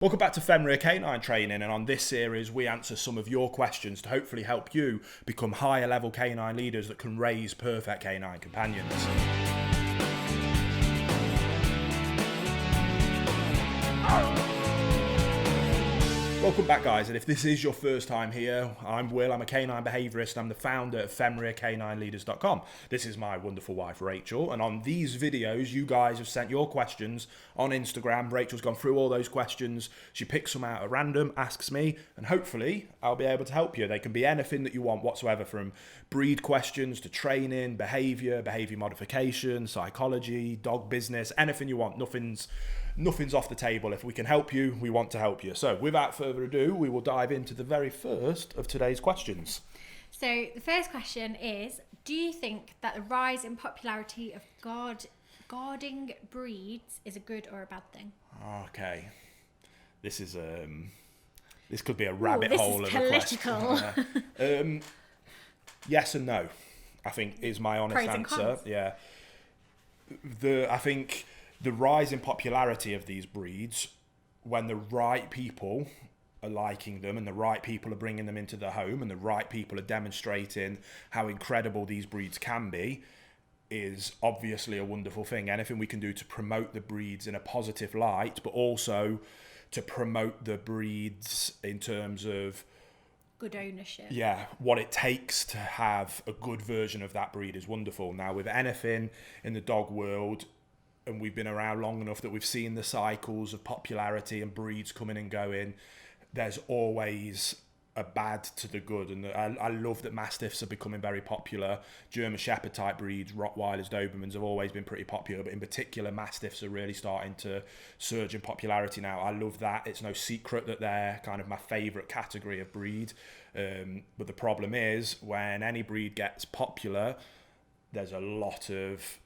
Welcome back to Fenrir Canine Training, and on this series we answer some of your questions to hopefully help you become higher level canine leaders that can raise perfect canine companions. Welcome back, guys, and if this is your first time here, I'm Will, I'm a canine behaviourist, I'm the founder of behaviourist.com. This is my wonderful wife Rachel, and on these videos you guys have sent your questions on Instagram. Rachel's gone through all those questions, she picks some out at random, asks me, and hopefully I'll be able to help you. They can be anything that you want whatsoever, from breed questions to training, behaviour modification, psychology, dog business, anything you want. Nothing's off the table. If we can help you, we want to help you. So without further ado, we will dive into the very first of today's questions. So the first question is, do you think that the rise in popularity of guarding breeds is a good or a bad thing? Okay. This is this could be a rabbit hole of political. A question. Yes and no, I think, is my honest Pros and answer. cons. Yeah. I think the rise in popularity of these breeds, when the right people are liking them and the right people are bringing them into the home and the right people are demonstrating how incredible these breeds can be, is obviously a wonderful thing. Anything we can do to promote the breeds in a positive light, but also to promote the breeds in terms of Good ownership. yeah, what it takes to have a good version of that breed is wonderful. Now, with anything in the dog world, and we've been around long enough that we've seen the cycles of popularity and breeds coming and going, there's always a bad to the good. And I love that Mastiffs are becoming very popular. German Shepherd type breeds, Rottweilers, Dobermans have always been pretty popular, but in particular Mastiffs are really starting to surge in popularity now. I love that. It's no secret that they're kind of my favourite category of breed. But the problem is, when any breed gets popular, there's a lot of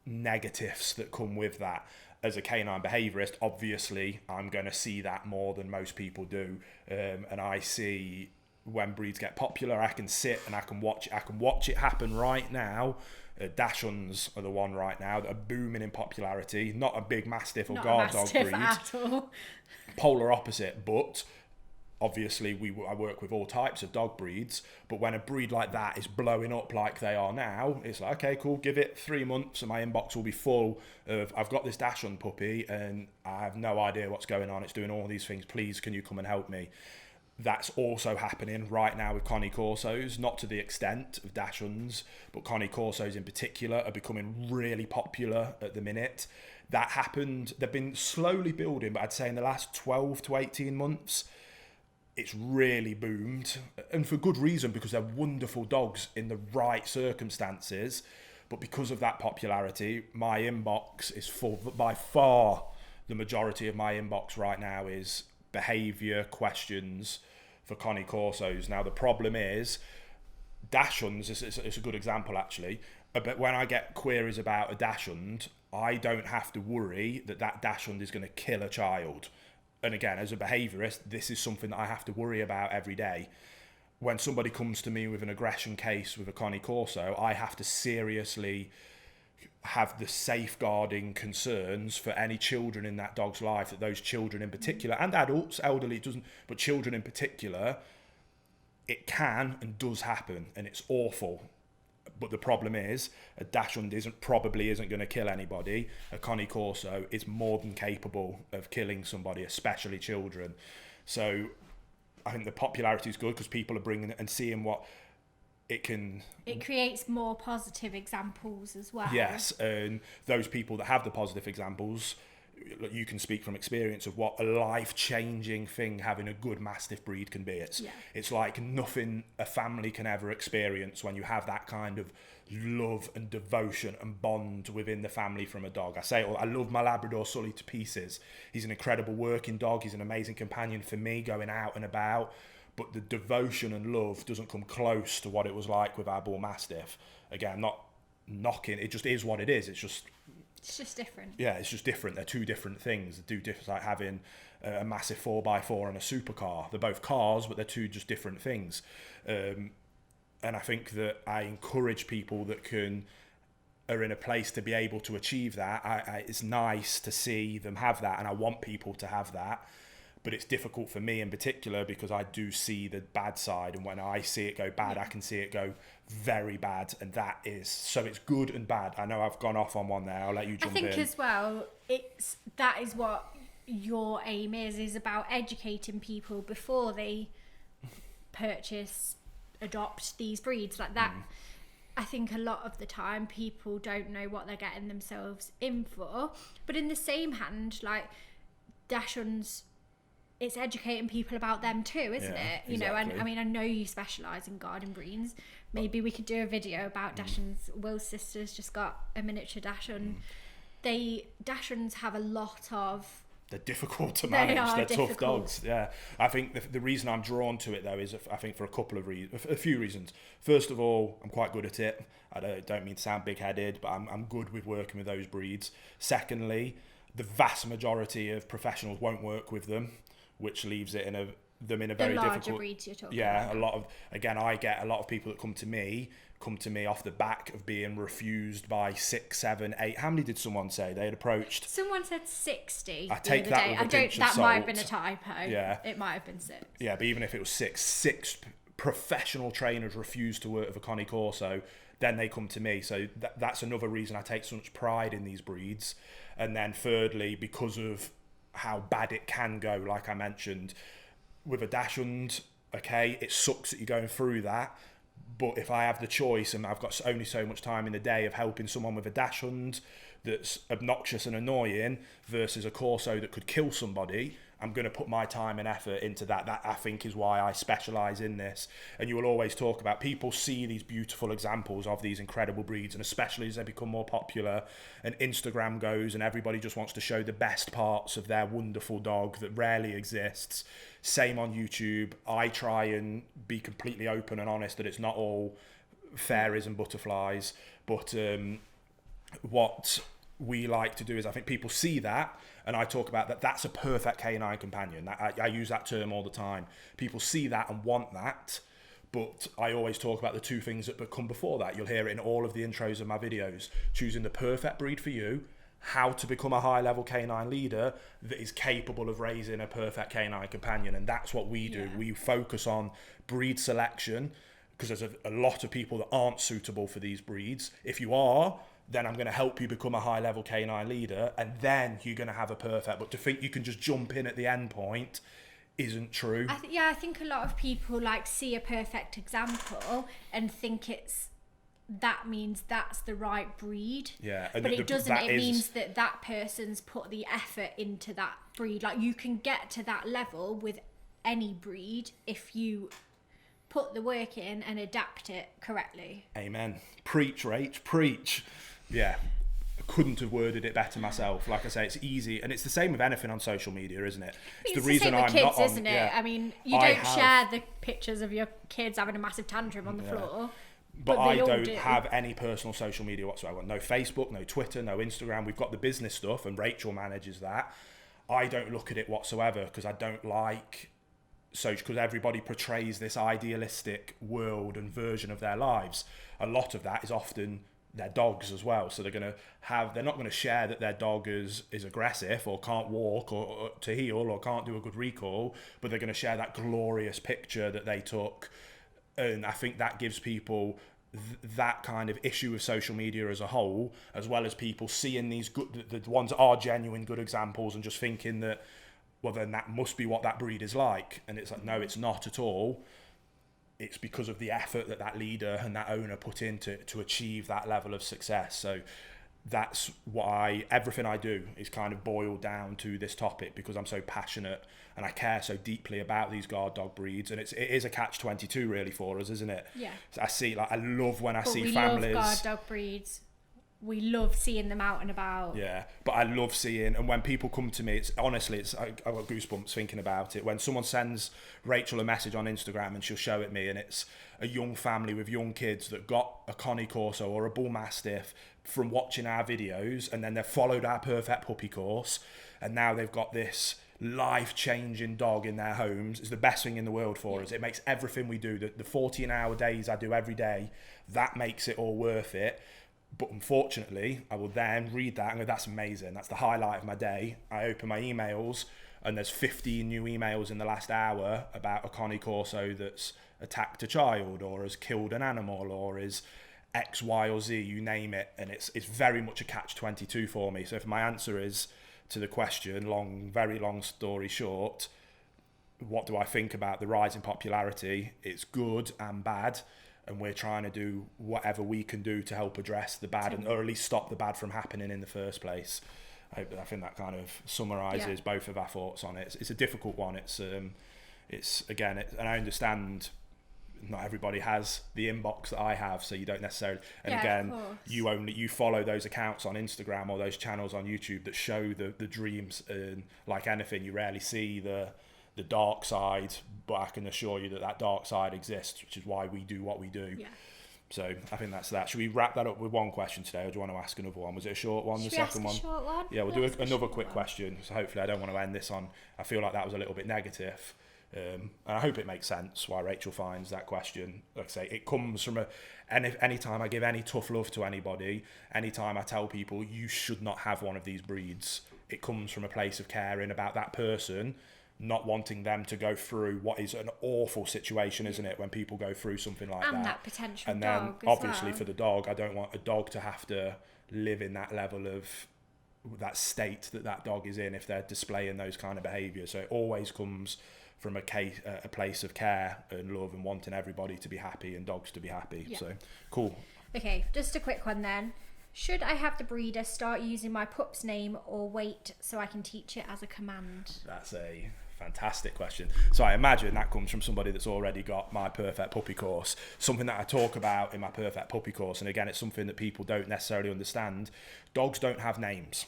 negatives that come with that. As a canine behaviourist, obviously I'm going to see that more than most people do, and I see when breeds get popular, I can sit and I can watch it happen right now. Dachshunds are the one right now that are booming in popularity. Not a big Mastiff or guard dog breed at all. polar opposite, but obviously I work with all types of dog breeds, but when a breed like that is blowing up like they are now, it's like, okay, cool, give it 3 months and my inbox will be full of, I've got this Dachshund puppy and I have no idea what's going on, it's doing all these things, please can you come and help me. That's also happening right now with Connie Corsos, not to the extent of Dachshunds, but Connie Corsos in particular are becoming really popular at the minute. That happened, they've been slowly building, but I'd say in the last 12 to 18 months it's really boomed, and for good reason, because they're wonderful dogs in the right circumstances. But because of that popularity, my inbox is full. By far the majority of my inbox right now is behaviour questions for Connie Corsos. Now the problem is, Dachshunds, it's a good example actually, but when I get queries about a Dachshund, I don't have to worry that Dachshund is going to kill a child. And again, as a behaviourist, this is something that I have to worry about every day. When somebody comes to me with an aggression case with a Connie Corso, I have to seriously have the safeguarding concerns for any children in that dog's life, that those children in particular, and adults, elderly, it doesn't, but children in particular, it can and does happen, and it's awful. But the problem is, a Dachshund probably isn't going to kill anybody. A Connie Corso is more than capable of killing somebody, especially children. So I think the popularity is good because people are bringing it and seeing what it can. It creates more positive examples as well. Yes, and those people that have the positive examples, you can speak from experience of what a life-changing thing having a good Mastiff breed can be. It's like nothing a family can ever experience when you have that kind of love and devotion and bond within the family from a dog. I love my Labrador Sully to pieces. He's an incredible working dog. He's an amazing companion for me going out and about. But the devotion and love doesn't come close to what it was like with our Bull Mastiff. Again, I'm not knocking. It just is what it is. It's just different. Yeah, it's just different. They're two different things. They do different, like having a massive 4x4 and a supercar. They're both cars, but they're two just different things. And I think that I encourage people that can are in a place to be able to achieve that. It's nice to see them have that, and I want people to have that. But it's difficult for me in particular because I do see the bad side, and when I see it go bad, I can see it go very bad, and that is, so it's good and bad. I know I've gone off on one there. I'll let you jump in. I think as well, that is what your aim is about educating people before they purchase, adopt these breeds like that. I think a lot of the time people don't know what they're getting themselves in for. But in the same hand, like Dachshunds, it's educating people about them too, isn't it? You know, and I mean, I know you specialise in garden breeds. Maybe we could do a video about Dachshunds. Will's sister's just got a miniature Dachshund. Dachshunds have a lot of... They're difficult to manage. They're difficult. Tough dogs. Yeah, I think the reason I'm drawn to it though is I think for a few reasons. First of all, I'm quite good at it. I don't mean to sound big-headed, but I'm good with working with those breeds. Secondly, the vast majority of professionals won't work with them, which leaves it in a very larger difficult... breeds you're talking yeah, about. I get a lot of people that come to me off the back of being refused by 6, 7, 8. How many did someone say they had approached? Someone said 60. I take that with a pinch of that salt. might have been a typo. Yeah, it might have been 6. Yeah, but even if it was six professional trainers refuse to work with a Connie Corso, then they come to me. So that's another reason I take so much pride in these breeds. And then thirdly, because of how bad it can go, like I mentioned, with a Dachshund, okay, it sucks that you're going through that. But if I have the choice and I've got only so much time in the day of helping someone with a Dachshund that's obnoxious and annoying versus a Corso that could kill somebody, I'm going to put my time and effort into that. That I think is why I specialise in this. And you will always talk about, people see these beautiful examples of these incredible breeds, and especially as they become more popular and Instagram goes and everybody just wants to show the best parts of their wonderful dog that rarely exists. Same on YouTube. I try and be completely open and honest that it's not all fairies and butterflies, but what we like to do is, I think people see that, and I talk about that's a perfect canine companion. I use that term all the time. People see that and want that, but I always talk about the two things that come before that. You'll hear it in all of the intros of my videos. Choosing the perfect breed for you, how to become a high-level canine leader that is capable of raising a perfect canine companion, and that's what we do. Yeah. We focus on breed selection because there's a lot of people that aren't suitable for these breeds. If you are, then I'm going to help you become a high-level canine leader, and then you're going to have a perfect. But to think you can just jump in at the end point isn't true. I think a lot of people see a perfect example and think that means that's the right breed. Yeah, but it doesn't. It means that person's put the effort into that breed. Like, you can get to that level with any breed if you put the work in and adapt it correctly. Amen. Preach, Rach, preach. Yeah, I couldn't have worded it better myself. Like I say, it's easy, and it's the same with anything on social media, isn't it? It's the reason I'm kids, not on, isn't it? Yeah, I mean, you don't share the pictures of your kids having a massive tantrum on the floor. But I don't have any personal social media whatsoever. No Facebook, no Twitter, no Instagram. We've got the business stuff, and Rachel manages that. I don't look at it whatsoever because I don't like because everybody portrays this idealistic world and version of their lives. A lot of that is often their dogs as well. So they're not going to share that their dog is aggressive or can't walk or to heel or can't do a good recall, but they're going to share that glorious picture that they took. And I think that gives people that kind of issue with social media as a whole, as well as people seeing these good, the ones that are genuine good examples and just thinking that, well, then that must be what that breed is like. And it's like, no, it's not at all. It's because of the effort that leader and that owner put into to achieve that level of success. So that's why everything I do is kind of boiled down to this topic, because I'm so passionate and I care so deeply about these guard dog breeds. And it is a catch-22 really for us, isn't it? Yeah. So I love when I see families. We love guard dog breeds. We love seeing them out and about. Yeah, but I love seeing, and when people come to me, I've got goosebumps thinking about it. When someone sends Rachel a message on Instagram and she'll show it me, and it's a young family with young kids that got a Connie Corso or a Bull Mastiff from watching our videos, and then they've followed our perfect puppy course, and now they've got this life-changing dog in their homes. It's the best thing in the world for us. It makes everything we do, the 14-hour days I do every day, that makes it all worth it. But unfortunately, I will then read that and go, that's amazing. That's the highlight of my day. I open my emails and there's 15 new emails in the last hour about a Connie Corso that's attacked a child or has killed an animal or is X, Y, or Z, you name it. And it's very much a catch-22 for me. So if my answer is to the question, very long story short, what do I think about the rise in popularity? It's good and bad. And we're trying to do whatever we can do to help address the bad or at least stop the bad from happening in the first place. I think that kind of summarises both of our thoughts on it. It's a difficult one. And I understand not everybody has the inbox that I have, so you don't necessarily. And again, you follow those accounts on Instagram or those channels on YouTube that show the dreams, and like anything, you rarely see the dark side, but I can assure you that dark side exists, which is why we do what we do. Yeah. So I think that's that. Should we wrap that up with one question today, or do you want to ask another one? Was it a short one, the second one? Short one? Yeah, we'll do another quick question. So hopefully I don't want to end this on, I feel like that was a little bit negative. And I hope it makes sense why Rachel finds that question. Like I say, it comes from any time I give any tough love to anybody, any time I tell people you should not have one of these breeds, it comes from a place of caring about that person, not wanting them to go through what is an awful situation, isn't it, when people go through something like that. And that potential and dog then, as obviously, well. for the dog, I don't want a dog to have to live in that level of that state that dog is in if they're displaying those kind of behaviours. So it always comes from a place of care and love and wanting everybody to be happy and dogs to be happy. Yeah. So, cool. Okay, just a quick one then. Should I have the breeder start using my pup's name or wait so I can teach it as a command? That's a fantastic question. So I imagine that comes from somebody that's already got my Perfect Puppy course, something that I talk about in my Perfect Puppy course. And again, it's something that people don't necessarily understand. Dogs don't have names.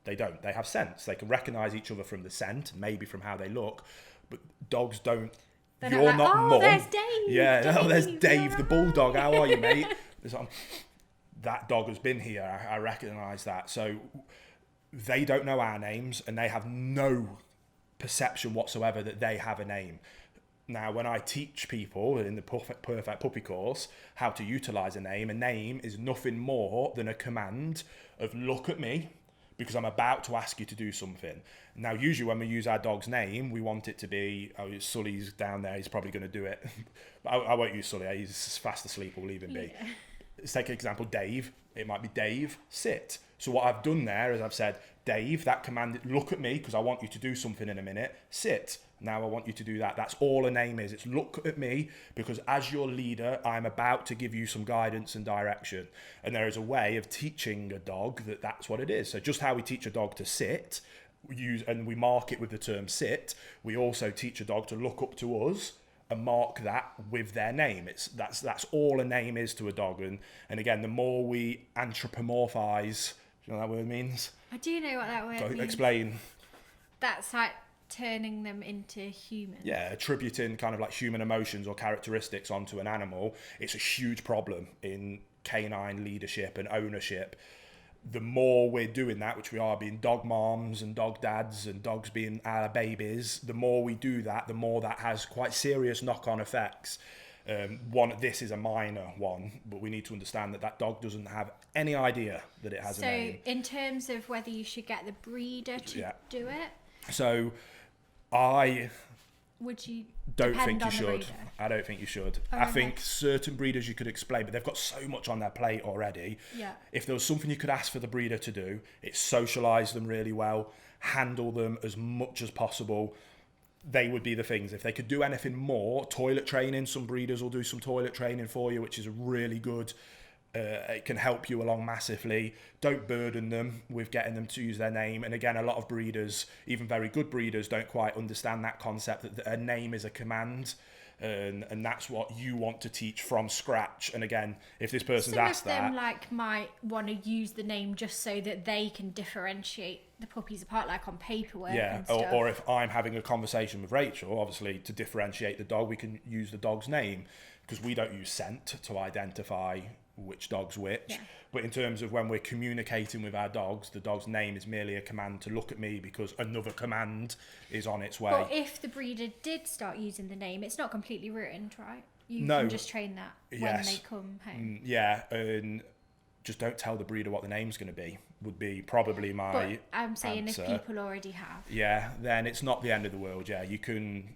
They don't. They have scents. They can recognise each other from the scent, maybe from how they look, but dogs don't. They're You're not mum. There's Dave. Yeah, there's Dave the bulldog. How are you, mate? That dog has been here. I recognise that. So they don't know our names and they have no perception whatsoever that they have a name. Now, when I teach people in the Perfect Puppy course how to utilise a name is nothing more than a command of look at me because I'm about to ask you to do something. Now, usually when we use our dog's name, we want it to be, Sully's down there, he's probably going to do it. But I won't use Sully, he's fast asleep, we'll leave him be. Yeah. Let's take an example, Dave. It might be Dave, sit. So what I've done there is I've said, Dave, that command, look at me because I want you to do something in a minute, sit. Now I want you to do that. That's all a name is. It's look at me because as your leader, I'm about to give you some guidance and direction. And there is a way of teaching a dog that's what it is. So just how we teach a dog to sit, we mark it with the term sit, we also teach a dog to look up to us and mark that with their name. That's all a name is to a dog. And again, the more we anthropomorphize, do you know what that word means? I do know what that word means. Explain. That's like turning them into humans. Yeah, attributing kind of like human emotions or characteristics onto an animal. It's a huge problem in canine leadership and ownership. The more we're doing that, which we are being dog moms and dog dads and dogs being our babies, the more we do that, the more that has quite serious knock-on effects. This is a minor one, but we need to understand that dog doesn't have any idea that it has a name. So in terms of whether you should get the breeder to do it? So would you don't think you should. I don't think you should. Oh, I think certain breeders you could explain, but they've got so much on their plate already. Yeah. If there was something you could ask for the breeder to do, it's socialise them really well, handle them as much as possible. They would be the things. If they could do anything more, toilet training, some breeders will do some toilet training for you, which is really good. It can help you along massively. Don't burden them with getting them to use their name. And again, a lot of breeders, even very good breeders, don't quite understand that concept that a name is a command. And that's what you want to teach from scratch. And again, if this person's asked that... Some of them might want to use the name just so that they can differentiate the puppies apart, like on paperwork and stuff. Or if I'm having a conversation with Rachel, obviously to differentiate the dog, we can use the dog's name because we don't use scent to identify which dog's which. Yeah. But in terms of when we're communicating with our dogs, the dog's name is merely a command to look at me because another command is on its way. But if the breeder did start using the name, it's not completely ruined, right? You can just train that when they come home. Yeah, and just don't tell the breeder what the name's going to be, would be probably my But I'm saying answer. if people already have. Yeah, then it's not the end of the world. Yeah, you can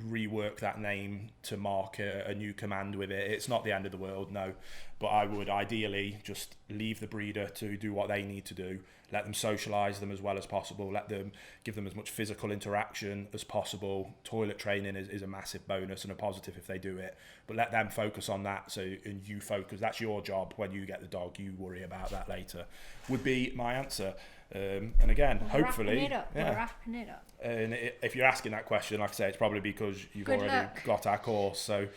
rework that name to mark a new command with it. It's not the end of the world, no. But I would ideally just leave the breeder to do what they need to do. Let them socialise them as well as possible. Let them give them as much physical interaction as possible. Toilet training is a massive bonus and a positive if they do it. But let them focus on that. And you focus. That's your job when you get the dog. You worry about that later. Would be my answer. And again, hopefully, We're wrapping it up. And if you're asking that question, like I say, it's probably because you've Good already luck. got our course. So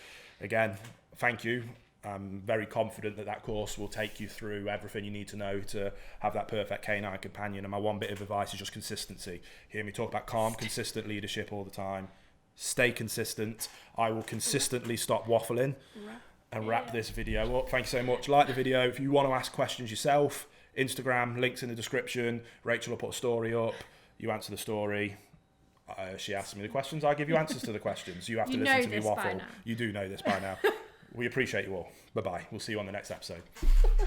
again, thank you. I'm very confident that course will take you through everything you need to know to have that perfect canine companion. And my one bit of advice is just consistency. You hear me talk about calm, consistent leadership all the time. Stay consistent. I will consistently stop waffling and wrap this video up. Thank you so much. Like the video. If you want to ask questions yourself, Instagram, links in the description. Rachel will put a story up. You answer the story. She asks me the questions. I give you answers to the questions. You have to listen to me waffle. You do know this by now. We appreciate you all. Bye-bye. We'll see you on the next episode.